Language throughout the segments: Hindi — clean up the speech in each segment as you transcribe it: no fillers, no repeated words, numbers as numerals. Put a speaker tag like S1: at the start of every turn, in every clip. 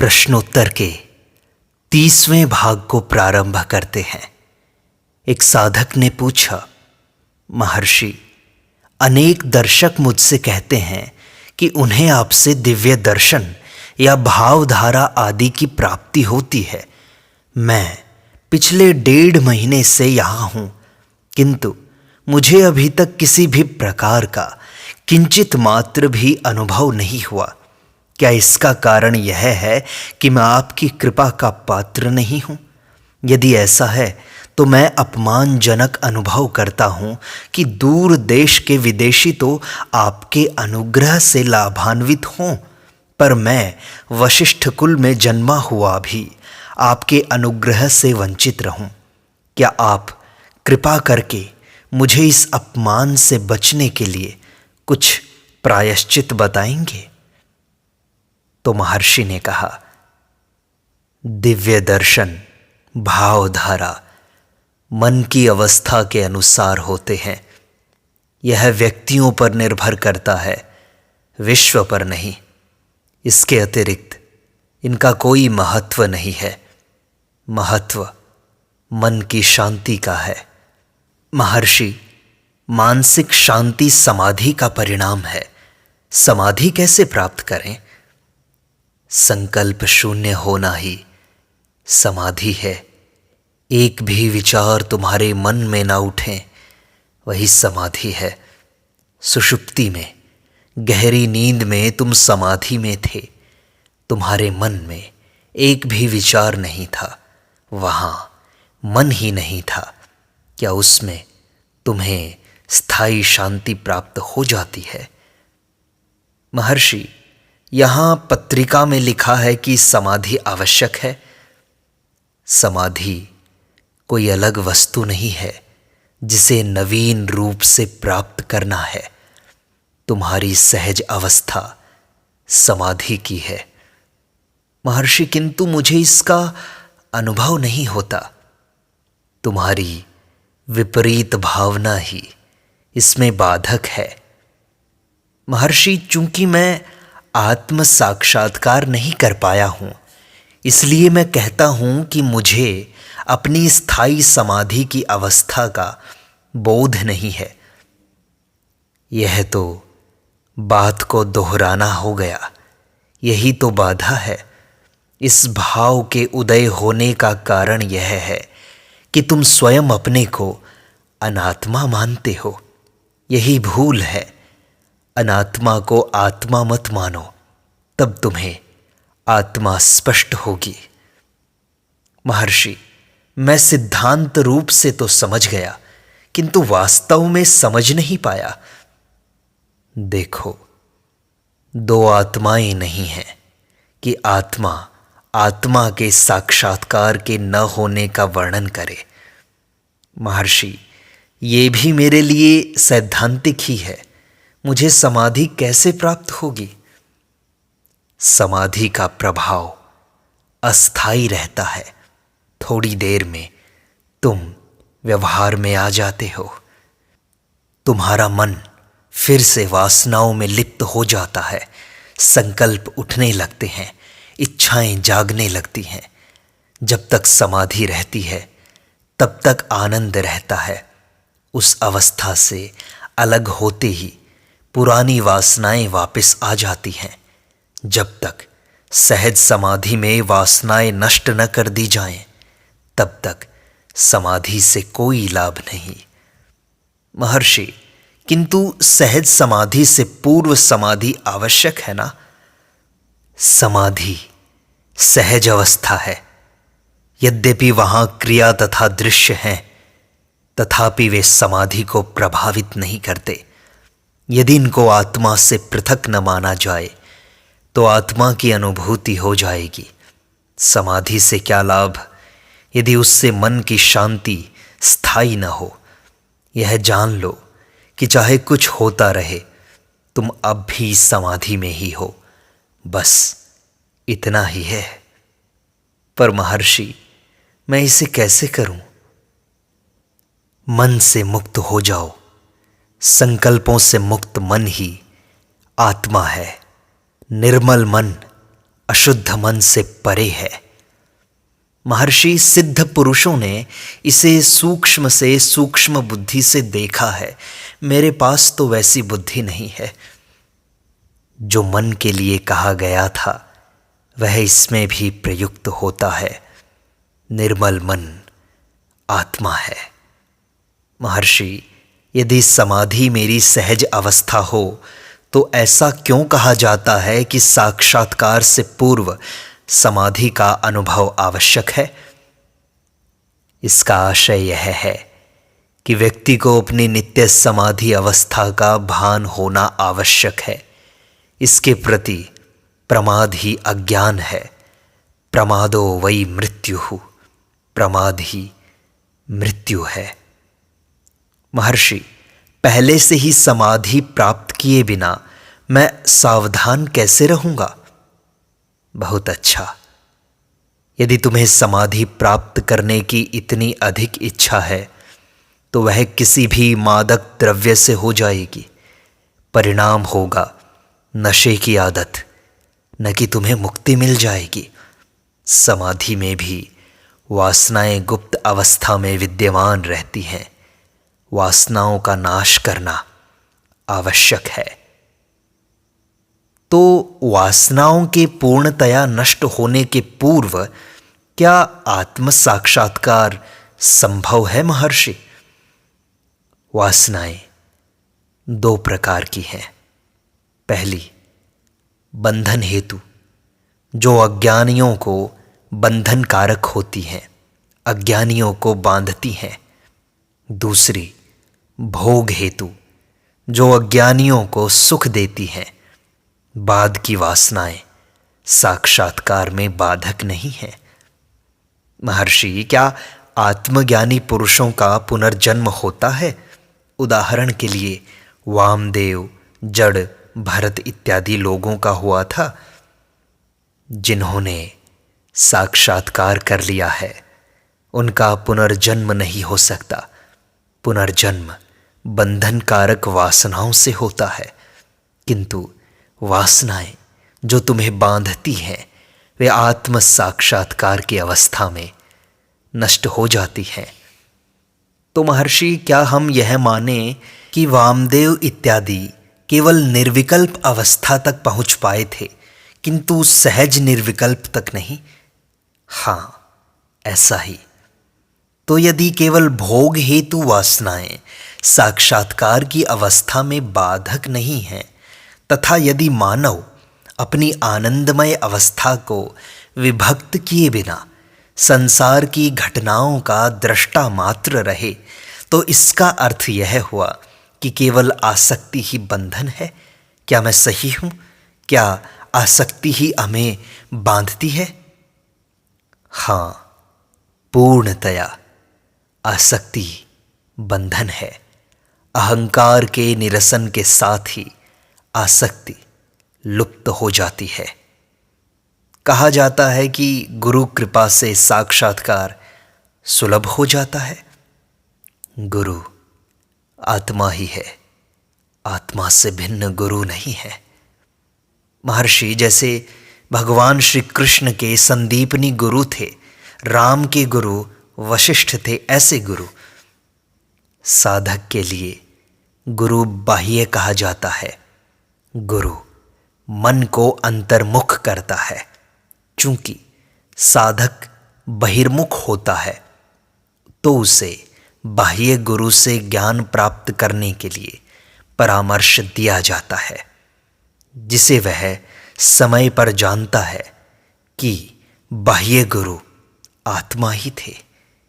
S1: प्रश्नोत्तर के 30वें भाग को प्रारंभ करते हैं। एक साधक ने पूछा, महर्षि, अनेक दर्शक मुझसे कहते हैं कि उन्हें आपसे दिव्य दर्शन या भावधारा आदि की प्राप्ति होती है। मैं पिछले 1.5 महीने से यहाँ हूँ, किंतु मुझे अभी तक किसी भी प्रकार का किंचित मात्र भी अनुभव नहीं हुआ। क्या इसका कारण यह है कि मैं आपकी कृपा का पात्र नहीं हूँ? यदि ऐसा है तो मैं अपमानजनक अनुभव करता हूँ कि दूर देश के विदेशी तो आपके अनुग्रह से लाभान्वित हों, पर मैं वशिष्ठ कुल में जन्मा हुआ भी आपके अनुग्रह से वंचित रहूं। क्या आप कृपा करके मुझे इस अपमान से बचने के लिए कुछ प्रायश्चित बताएंगे? तो महर्षि ने कहा, दिव्य दर्शन, भावधारा मन की अवस्था के अनुसार होते हैं। यह व्यक्तियों पर निर्भर करता है, विश्व पर नहीं। इसके अतिरिक्त इनका कोई महत्व नहीं है। महत्व मन की शांति का है। महर्षि, मानसिक शांति समाधि का परिणाम है। समाधि कैसे प्राप्त करें? संकल्प शून्य होना ही समाधि है। एक भी विचार तुम्हारे मन में ना उठे, वही समाधि है। सुषुप्ति में, गहरी नींद में तुम समाधि में थे। तुम्हारे मन में एक भी विचार नहीं था, वहां मन ही नहीं था। क्या उसमें तुम्हें स्थायी शांति प्राप्त हो जाती है? महर्षि, यहां पत्रिका में लिखा है कि समाधि आवश्यक है। समाधि कोई अलग वस्तु नहीं है जिसे नवीन रूप से प्राप्त करना है। तुम्हारी सहज अवस्था समाधि की है। महर्षि, किंतु मुझे इसका अनुभव नहीं होता। तुम्हारी विपरीत भावना ही इसमें बाधक है। महर्षि, चूंकि मैं आत्म साक्षात्कार नहीं कर पाया हूं, इसलिए मैं कहता हूं कि मुझे अपनी स्थायी समाधि की अवस्था का बोध नहीं है। यह तो बात को दोहराना हो गया। यही तो बाधा है। इस भाव के उदय होने का कारण यह है कि तुम स्वयं अपने को अनात्मा मानते हो। यही भूल है। अनात्मा को आत्मा मत मानो, तब तुम्हें आत्मा स्पष्ट होगी। महर्षि, मैं सिद्धांत रूप से तो समझ गया, किंतु वास्तव में समझ नहीं पाया। देखो, 2 आत्माएं नहीं हैं कि आत्मा आत्मा के साक्षात्कार के न होने का वर्णन करे। महर्षि, ये भी मेरे लिए सैद्धांतिक ही है। मुझे समाधि कैसे प्राप्त होगी? समाधि का प्रभाव अस्थायी रहता है। थोड़ी देर में तुम व्यवहार में आ जाते हो। तुम्हारा मन फिर से वासनाओं में लिप्त हो जाता है। संकल्प उठने लगते हैं, इच्छाएं जागने लगती हैं। जब तक समाधि रहती है, तब तक आनंद रहता है। उस अवस्था से अलग होते ही पुरानी वासनाएं वापस आ जाती हैं। जब तक सहज समाधि में वासनाएं नष्ट न कर दी जाएं, तब तक समाधि से कोई लाभ नहीं। महर्षि, किंतु सहज समाधि से पूर्व समाधि आवश्यक है ना? समाधि सहज अवस्था है। यद्यपि वहां क्रिया तथा दृश्य हैं, तथापि वे समाधि को प्रभावित नहीं करते। यदि इनको आत्मा से पृथक न माना जाए तो आत्मा की अनुभूति हो जाएगी। समाधि से क्या लाभ यदि उससे मन की शांति स्थायी न हो? यह जान लो कि चाहे कुछ होता रहे, तुम अब भी समाधि में ही हो। बस इतना ही है। पर महर्षि, मैं इसे कैसे करूं? मन से मुक्त हो जाओ। संकल्पों से मुक्त मन ही आत्मा है। निर्मल मन अशुद्ध मन से परे है। महर्षि सिद्ध पुरुषों ने इसे सूक्ष्म से सूक्ष्म बुद्धि से देखा है। मेरे पास तो वैसी बुद्धि नहीं है। जो मन के लिए कहा गया था वह इसमें भी प्रयुक्त होता है। निर्मल मन आत्मा है। महर्षि, यदि समाधि मेरी सहज अवस्था हो तो ऐसा क्यों कहा जाता है कि साक्षात्कार से पूर्व समाधि का अनुभव आवश्यक है? इसका आशय यह है कि व्यक्ति को अपनी नित्य समाधि अवस्था का भान होना आवश्यक है। इसके प्रति प्रमाद ही अज्ञान है। प्रमादो वै मृत्युः, प्रमाद ही मृत्यु है। महर्षि, पहले से ही समाधि प्राप्त किए बिना मैं सावधान कैसे रहूंगा? बहुत अच्छा। यदि तुम्हें समाधि प्राप्त करने की इतनी अधिक इच्छा है तो वह किसी भी मादक द्रव्य से हो जाएगी। परिणाम होगा नशे की आदत, न कि तुम्हें मुक्ति मिल जाएगी। समाधि में भी वासनाएं गुप्त अवस्था में विद्यमान रहती हैं। वासनाओं का नाश करना आवश्यक है। तो वासनाओं के पूर्णतया नष्ट होने के पूर्व क्या आत्म साक्षात्कार संभव है महर्षि? वासनाएं दो प्रकार की हैं। पहली, बंधन हेतु, जो अज्ञानियों को बंधन कारक होती हैं, अज्ञानियों को बांधती हैं। दूसरी, भोग हेतु, जो अज्ञानियों को सुख देती हैं। बाद की वासनाएं साक्षात्कार में बाधक नहीं है। महर्षि, क्या आत्मज्ञानी पुरुषों का पुनर्जन्म होता है? उदाहरण के लिए वामदेव, जड़, भरत इत्यादि लोगों का हुआ था। जिन्होंने साक्षात्कार कर लिया है उनका पुनर्जन्म नहीं हो सकता। पुनर्जन्म बंधन कारक वासनाओं से होता है। किंतु वासनाएं जो तुम्हें बांधती हैं वे आत्म साक्षात्कार की अवस्था में नष्ट हो जाती हैं। तो महर्षि, क्या हम यह माने कि वामदेव इत्यादि केवल निर्विकल्प अवस्था तक पहुंच पाए थे किंतु सहज निर्विकल्प तक नहीं? हाँ, ऐसा ही। तो यदि केवल भोग हेतु वासनाएं साक्षात्कार की अवस्था में बाधक नहीं हैं तथा यदि मानव अपनी आनंदमय अवस्था को विभक्त किए बिना संसार की घटनाओं का दृष्टा मात्र रहे तो इसका अर्थ यह हुआ कि केवल आसक्ति ही बंधन है। क्या मैं सही हूं? क्या आसक्ति ही हमें बांधती है? हाँ, पूर्णतया आसक्ति बंधन है। अहंकार के निरसन के साथ ही आसक्ति लुप्त हो जाती है। कहा जाता है कि गुरु कृपा से साक्षात्कार सुलभ हो जाता है। गुरु आत्मा ही है, आत्मा से भिन्न गुरु नहीं है। महर्षि, जैसे भगवान श्री कृष्ण के संदीपनी गुरु थे, राम के गुरु वशिष्ठ थे, ऐसे गुरु साधक के लिए गुरु बाह्य कहा जाता है। गुरु मन को अंतर्मुख करता है। चूंकि साधक बहिर्मुख होता है तो उसे बाह्य गुरु से ज्ञान प्राप्त करने के लिए परामर्श दिया जाता है, जिसे वह समय पर जानता है कि बाह्य गुरु आत्मा ही थे।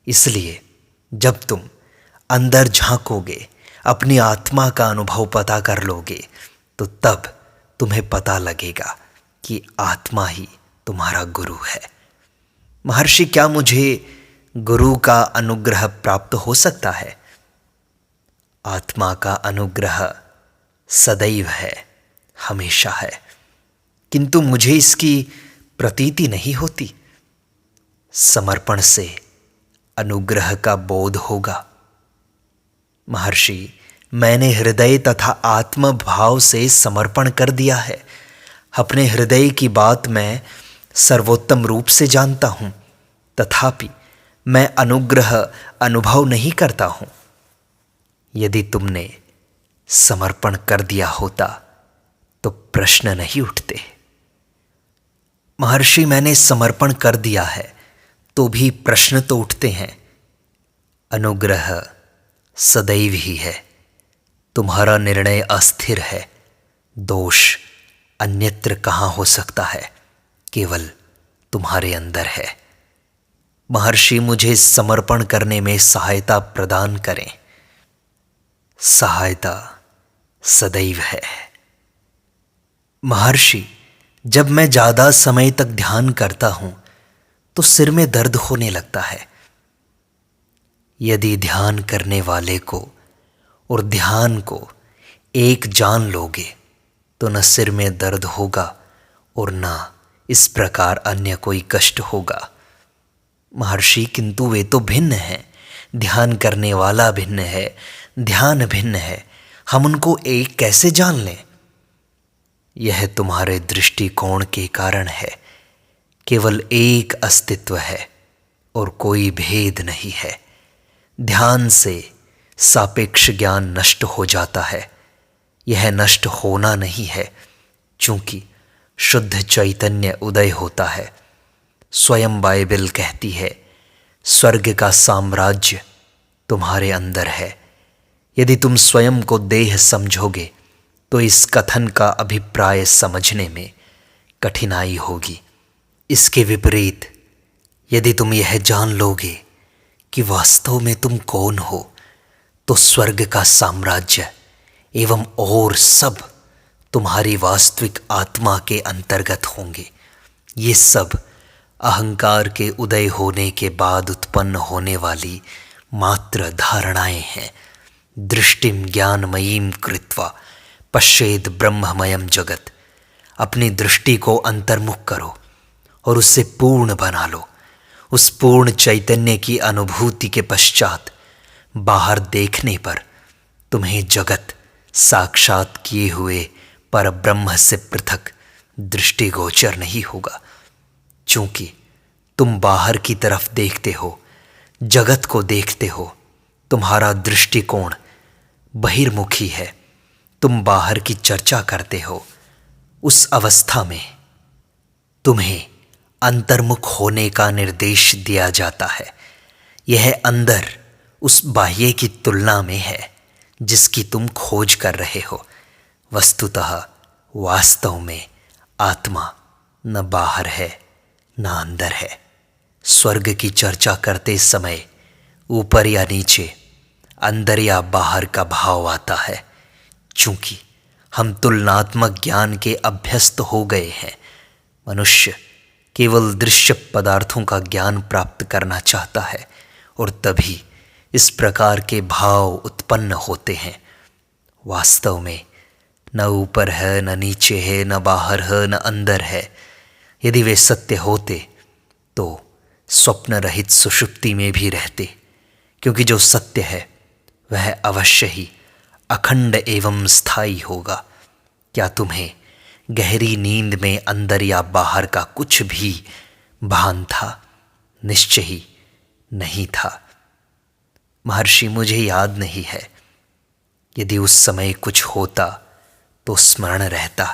S1: इसलिए जब तुम अंदर झांकोगे, अपनी आत्मा का अनुभव पता कर लोगे, तो तब तुम्हें पता लगेगा कि आत्मा ही तुम्हारा गुरु है। महर्षि, क्या मुझे गुरु का अनुग्रह प्राप्त हो सकता है? आत्मा का अनुग्रह सदैव है, हमेशा है, किंतु मुझे इसकी प्रतीति नहीं होती। समर्पण से अनुग्रह का बोध होगा। महर्षि, मैंने हृदय तथा आत्म भाव से समर्पण कर दिया है। अपने हृदय की बात मैं सर्वोत्तम रूप से जानता हूं, तथापि मैं अनुग्रह अनुभव नहीं करता हूं। यदि तुमने समर्पण कर दिया होता तो प्रश्न नहीं उठते। महर्षि, मैंने समर्पण कर दिया है तो भी प्रश्न तो उठते हैं। अनुग्रह सदैव ही है, तुम्हारा निर्णय अस्थिर है। दोष अन्यत्र कहाँ हो सकता है, केवल तुम्हारे अंदर है। महर्षि, मुझे समर्पण करने में सहायता प्रदान करें। सहायता सदैव है। महर्षि, जब मैं ज़्यादा समय तक ध्यान करता हूं तो सिर में दर्द होने लगता है। यदि ध्यान करने वाले को और ध्यान को एक जान लोगे तो न सिर में दर्द होगा और न इस प्रकार अन्य कोई कष्ट होगा। महर्षि, किंतु वे तो भिन्न हैं। ध्यान करने वाला भिन्न है, ध्यान भिन्न है। हम उनको एक कैसे जान लें? यह तुम्हारे दृष्टिकोण के कारण है। केवल एक अस्तित्व है और कोई भेद नहीं है। ध्यान से सापेक्ष ज्ञान नष्ट हो जाता है। यह नष्ट होना नहीं है, चूंकि शुद्ध चैतन्य उदय होता है। स्वयं बाइबल कहती है, स्वर्ग का साम्राज्य तुम्हारे अंदर है। यदि तुम स्वयं को देह समझोगे तो इस कथन का अभिप्राय समझने में कठिनाई होगी। इसके विपरीत यदि तुम यह जान लोगे कि वास्तव में तुम कौन हो, तो स्वर्ग का साम्राज्य एवं और सब तुम्हारी वास्तविक आत्मा के अंतर्गत होंगे। ये सब अहंकार के उदय होने के बाद उत्पन्न होने वाली मात्र धारणाएं हैं। दृष्टिम ज्ञानमयीम कृत्वा पश्येद ब्रह्ममयम जगत। अपनी दृष्टि को अंतर्मुख करो और उससे पूर्ण बना लो। उस पूर्ण चैतन्य की अनुभूति के पश्चात बाहर देखने पर तुम्हें जगत साक्षात किए हुए पर ब्रह्म से पृथक दृष्टिगोचर नहीं होगा। चूंकि तुम बाहर की तरफ देखते हो, जगत को देखते हो, तुम्हारा दृष्टिकोण बहिर्मुखी है। तुम बाहर की चर्चा करते हो। उस अवस्था में तुम्हें अंतर्मुख होने का निर्देश दिया जाता है। यह अंदर उस बाह्य की तुलना में है जिसकी तुम खोज कर रहे हो। वस्तुतः वास्तव में आत्मा न बाहर है न अंदर है। स्वर्ग की चर्चा करते समय ऊपर या नीचे, अंदर या बाहर का भाव आता है। चूंकि हम तुलनात्मक ज्ञान के अभ्यस्त हो गए हैं। मनुष्य केवल दृश्य पदार्थों का ज्ञान प्राप्त करना चाहता है और तभी इस प्रकार के भाव उत्पन्न होते हैं। वास्तव में न ऊपर है, न नीचे है, न बाहर है, न अंदर है। यदि वे सत्य होते तो स्वप्न रहित सुषुप्ति में भी रहते, क्योंकि जो सत्य है वह अवश्य ही अखंड एवं स्थायी होगा। क्या तुम्हें गहरी नींद में अंदर या बाहर का कुछ भी भान था? निश्चय ही नहीं था। महर्षि, मुझे याद नहीं है। यदि उस समय कुछ होता तो स्मरण रहता,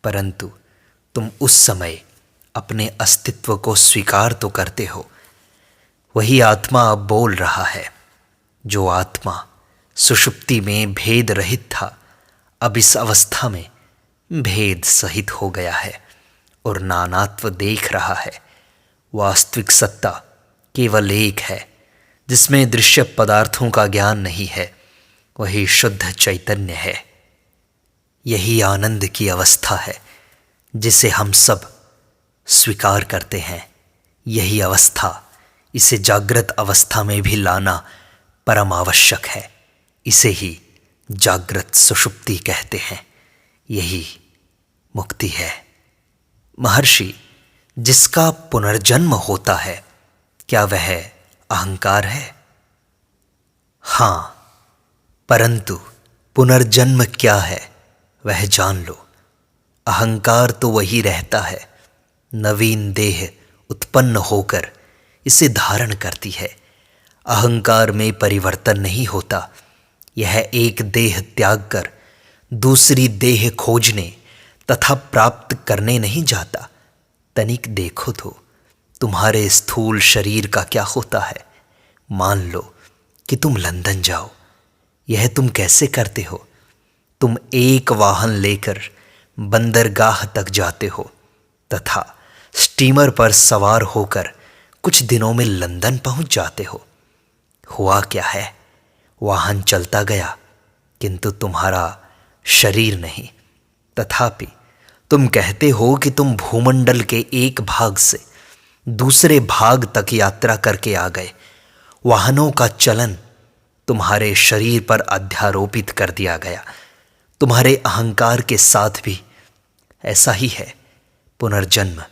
S1: परंतु तुम उस समय अपने अस्तित्व को स्वीकार तो करते हो। वही आत्मा अब बोल रहा है। जो आत्मा सुषुप्ति में भेद रहित था, अब इस अवस्था में भेद सहित हो गया है और नानात्व देख रहा है। वास्तविक सत्ता केवल एक है, जिसमें दृश्य पदार्थों का ज्ञान नहीं है। वही शुद्ध चैतन्य है। यही आनंद की अवस्था है जिसे हम सब स्वीकार करते हैं। यही अवस्था, इसे जागृत अवस्था में भी लाना परम आवश्यक है। इसे ही जागृत सुषुप्ति कहते हैं। यही मुक्ति है। महर्षि, जिसका पुनर्जन्म होता है, क्या वह अहंकार है? हाँ, परंतु पुनर्जन्म क्या है वह जान लो। अहंकार तो वही रहता है नवीन देह उत्पन्न होकर इसे धारण करती है। अहंकार में परिवर्तन नहीं होता। यह एक देह त्याग कर दूसरी देह खोजने तथा प्राप्त करने नहीं जाता। तनिक देखो तो तुम्हारे स्थूल शरीर का क्या होता है। मान लो कि तुम लंदन जाओ। यह तुम कैसे करते हो? तुम एक वाहन लेकर बंदरगाह तक जाते हो तथा स्टीमर पर सवार होकर कुछ दिनों में लंदन पहुंच जाते हो। हुआ क्या है? वाहन चलता गया किंतु तुम्हारा शरीर नहीं। तथापि तुम कहते हो कि तुम भूमंडल के एक भाग से दूसरे भाग तक यात्रा करके आ गए। वाहनों का चलन तुम्हारे शरीर पर अध्यारोपित कर दिया गया। तुम्हारे अहंकार के साथ भी ऐसा ही है। पुनर्जन्म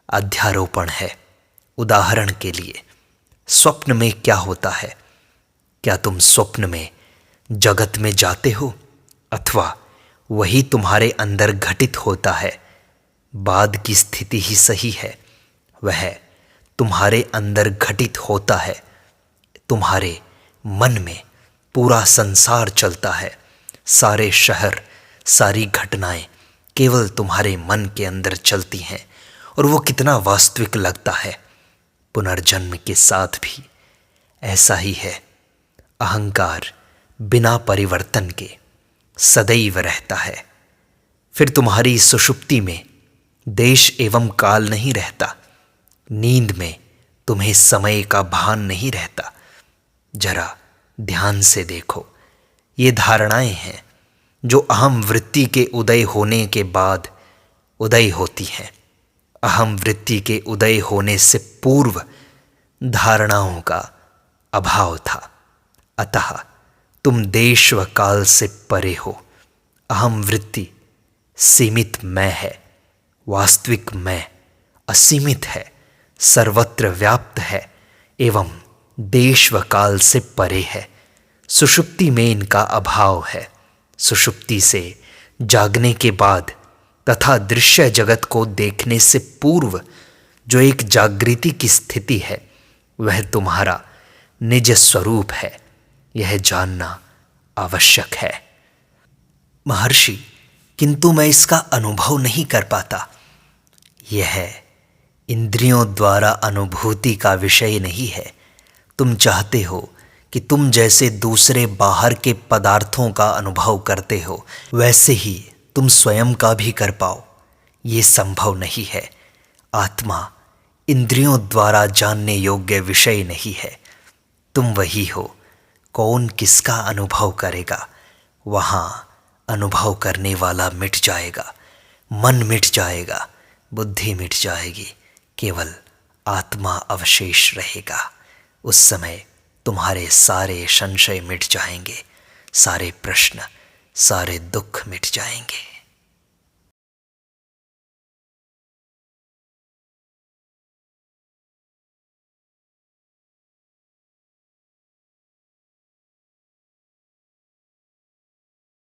S1: अध्यारोपण है। उदाहरण के लिए स्वप्न में क्या होता है? क्या तुम स्वप्न में जगत में जाते हो अथवा वही तुम्हारे अंदर घटित होता है? बाद की स्थिति ही सही है। वह तुम्हारे अंदर घटित होता है। तुम्हारे मन में पूरा संसार चलता है। सारे शहर, सारी घटनाएं केवल तुम्हारे मन के अंदर चलती हैं और वो कितना वास्तविक लगता है। पुनर्जन्म के साथ भी ऐसा ही है। अहंकार बिना परिवर्तन के सदैव रहता है। फिर तुम्हारी सुषुप्ति में देश एवं काल नहीं रहता। नींद में तुम्हें समय का भान नहीं रहता। जरा ध्यान से देखो, ये धारणाएं हैं जो अहम वृत्ति के उदय होने के बाद उदय होती हैं। अहम वृत्ति के उदय होने से पूर्व धारणाओं का अभाव था। अतः तुम देश व काल से परे हो। अहम वृत्ति सीमित मैं है। वास्तविक मैं असीमित है, सर्वत्र व्याप्त है एवं देश व काल से परे है। सुषुप्ति में इनका अभाव है। सुषुप्ति से जागने के बाद तथा दृश्य जगत को देखने से पूर्व जो एक जागृति की स्थिति है, वह तुम्हारा निज स्वरूप है। यह जानना आवश्यक है। महर्षि, किंतु मैं इसका अनुभव नहीं कर पाता। यह इंद्रियों द्वारा अनुभूति का विषय नहीं है। तुम चाहते हो कि तुम जैसे दूसरे बाहर के पदार्थों का अनुभव करते हो, वैसे ही तुम स्वयं का भी कर पाओ। ये संभव नहीं है। आत्मा इंद्रियों द्वारा जानने योग्य विषय नहीं है। तुम वही हो। कौन किसका अनुभव करेगा? वहाँ अनुभव करने वाला मिट जाएगा, मन मिट जाएगा, बुद्धि मिट जाएगी, केवल आत्मा अवशेष रहेगा। उस समय तुम्हारे सारे संशय मिट जाएंगे, सारे प्रश्न, सारे दुख मिट जाएंगे।